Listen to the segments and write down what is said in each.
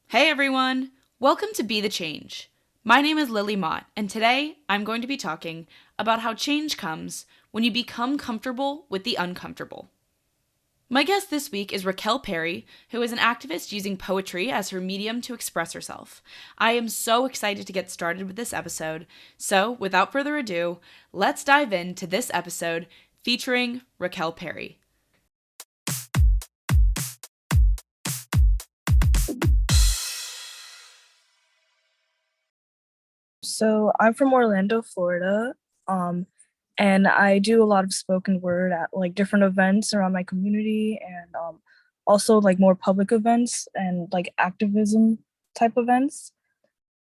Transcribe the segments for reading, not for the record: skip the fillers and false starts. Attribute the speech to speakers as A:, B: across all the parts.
A: Hey everyone! Welcome to Be the Change. My name is Lily Mott, and today I'm going to be talking about how change comes when you become comfortable with the uncomfortable. My guest this week is Raquel Perry, who is an activist using poetry as her medium to express herself. I am so excited to get started with this episode, so without further ado, let's dive into this episode featuring Raquel Perry.
B: So I'm from Orlando, Florida, um, and I do a lot of spoken word at like different events around my community, and also like more public events and like activism type events.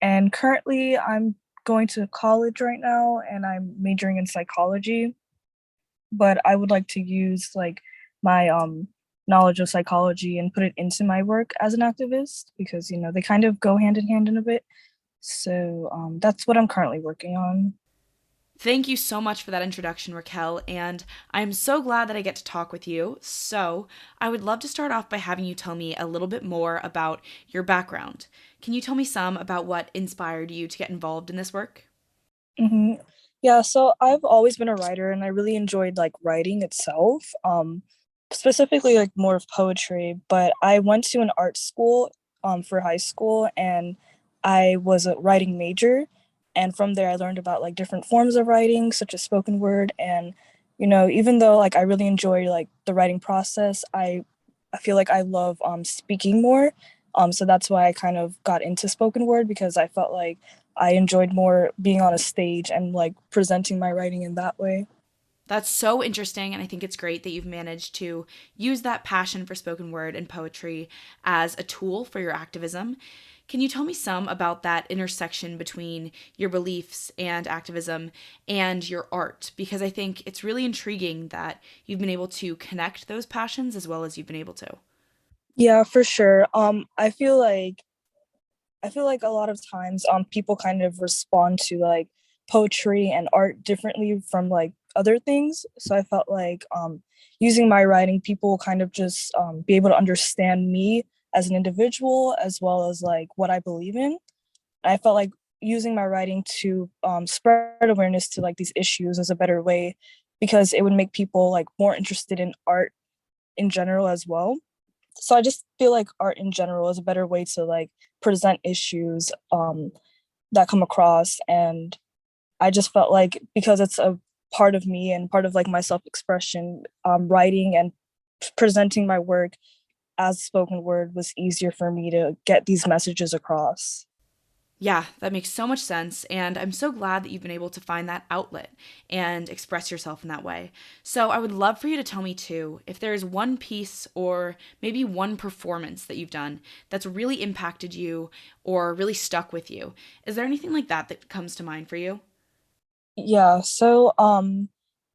B: And currently, I'm going to college right now, and I'm majoring in psychology. But I would like to use like my knowledge of psychology and put it into my work as an activist because they kind of go hand in hand in a bit. So that's what I'm currently working on.
A: Thank you so much for that introduction, Raquel, and I'm so glad that I get to talk with you. So, I would love to start off by having you tell me a little bit more about your background. Can you tell me some about what inspired you to get involved in this work?
B: hmm Yeah, so I've always been a writer and I really enjoyed like writing itself, specifically like more of poetry. But I went to an art school for high school and I was a writing major. And from there, I learned about like different forms of writing, such as spoken word. And, even though like I really enjoy like the writing process, I feel like I love speaking more. So that's why I kind of got into spoken word because I felt like I enjoyed more being on a stage and like presenting my writing in that way.
A: That's so interesting, and I think it's great that you've managed to use that passion for spoken word and poetry as a tool for your activism. Can you tell me some about that intersection between your beliefs and activism and your art? Because I think it's really intriguing that you've been able to connect those passions as well as you've been able to.
B: Yeah, for sure. I feel like a lot of times people kind of respond to like poetry and art differently from like other things. So I felt like using my writing, people will kind of just be able to understand me as an individual as well as like what I believe in. I felt like using my writing to spread awareness to like these issues is a better way because it would make people like more interested in art in general as well. So I just feel like art in general is a better way to like present issues that come across. And I just felt like because it's a part of me and part of like my self-expression, writing and presenting my work as spoken word was easier for me to get these messages across.
A: Yeah, that makes so much sense. And I'm so glad that you've been able to find that outlet and express yourself in that way. So, I would love for you to tell me too if there's one piece or maybe one performance that you've done that's really impacted you or really stuck with you. Is there anything like that that comes to mind for you?
B: Yeah, so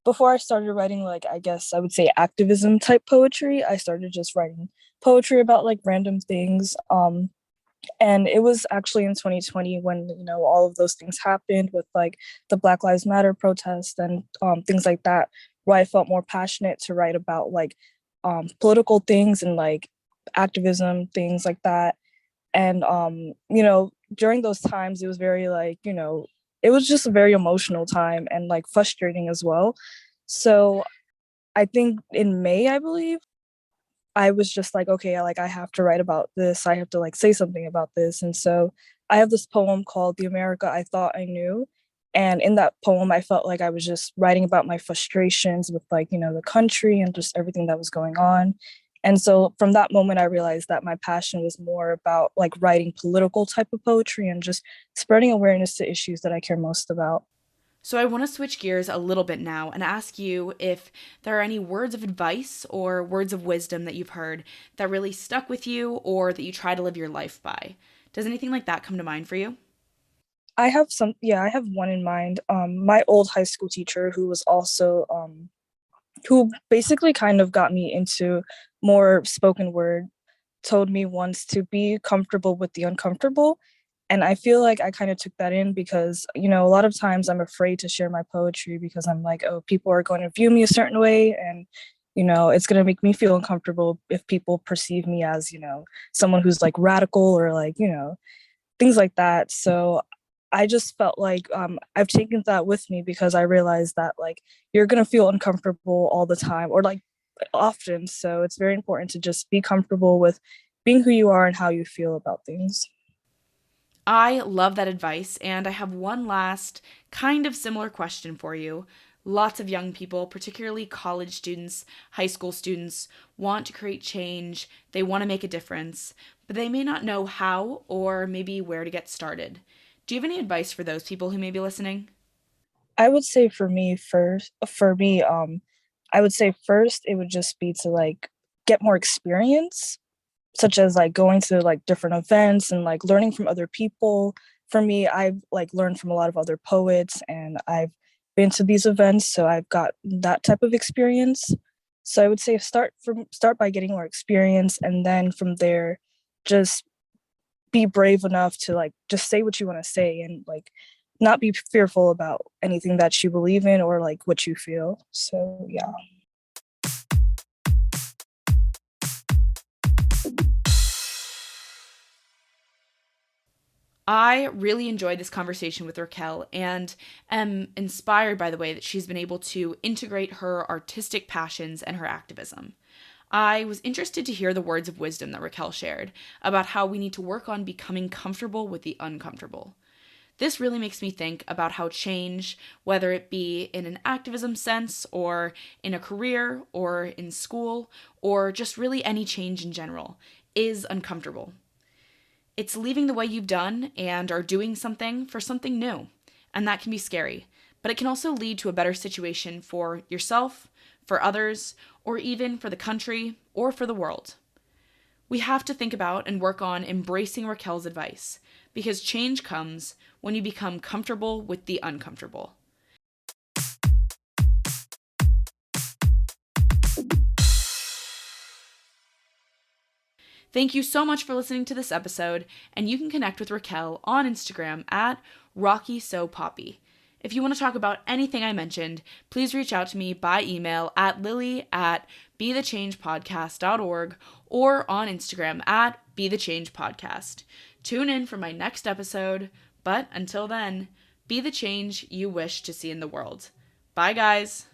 B: before I started writing like I guess I would say activism type poetry, I started just writing poetry about like random things. And it was actually in 2020 when all of those things happened with like the Black Lives Matter protests and things like that, where I felt more passionate to write about like political things and like activism things like that. And during those times it was very like it was just a very emotional time and like frustrating as well. So I think in May, I believe, I was just like, okay, like I have to write about this. I have to like say something about this. And so I have this poem called The America I Thought I Knew. And in that poem, I felt like I was just writing about my frustrations with like, the country and just everything that was going on. And so from that moment, I realized that my passion was more about like writing political type of poetry and just spreading awareness to issues that I care most about.
A: So, I want to switch gears a little bit now and ask you if there are any words of advice or words of wisdom that you've heard that really stuck with you or that you try to live your life by. Does anything like that come to mind for you?
B: I have one in mind. My old high school teacher who was also who basically kind of got me into more spoken word told me once to be comfortable with the uncomfortable. And I feel like I kind of took that in because, a lot of times I'm afraid to share my poetry because I'm like, oh, people are going to view me a certain way. And, It's going to make me feel uncomfortable if people perceive me as, someone who's like radical or like, things like that. So I just felt like I've taken that with me because I realized that like you're going to feel uncomfortable all the time or like often. So it's very important to just be comfortable with being who you are and how you feel about things.
A: I love that advice, and I have one last kind of similar question for you. Lots of young people, particularly college students, high school students, want to create change, they want to make a difference, but they may not know how or maybe where to get started. Do you have any advice for those people who may be listening?
B: I would say for me, I would say first it would just be to like get more experience, such as like going to like different events and like learning from other people. For me, I've like learned from a lot of other poets and I've been to these events, so I've got that type of experience. So I would say start by getting more experience and then from there just be brave enough to like just say what you want to say and like not be fearful about anything that you believe in or like what you feel. So yeah.
A: I really enjoyed this conversation with Raquel and am inspired by the way that she's been able to integrate her artistic passions and her activism. I was interested to hear the words of wisdom that Raquel shared about how we need to work on becoming comfortable with the uncomfortable. This really makes me think about how change, whether it be in an activism sense or in a career or in school or just really any change in general, is uncomfortable. It's leaving the way you've done and are doing something for something new. And that can be scary, but it can also lead to a better situation for yourself, for others, or even for the country or for the world. We have to think about and work on embracing Raquel's advice because change comes when you become comfortable with the uncomfortable. Thank you so much for listening to this episode, and you can connect with Raquel on Instagram at RockySoPoppy. If you want to talk about anything I mentioned, please reach out to me by email at lily@bethechangepodcast.org or on Instagram at bethechangepodcast. Tune in for my next episode, but until then, be the change you wish to see in the world. Bye, guys.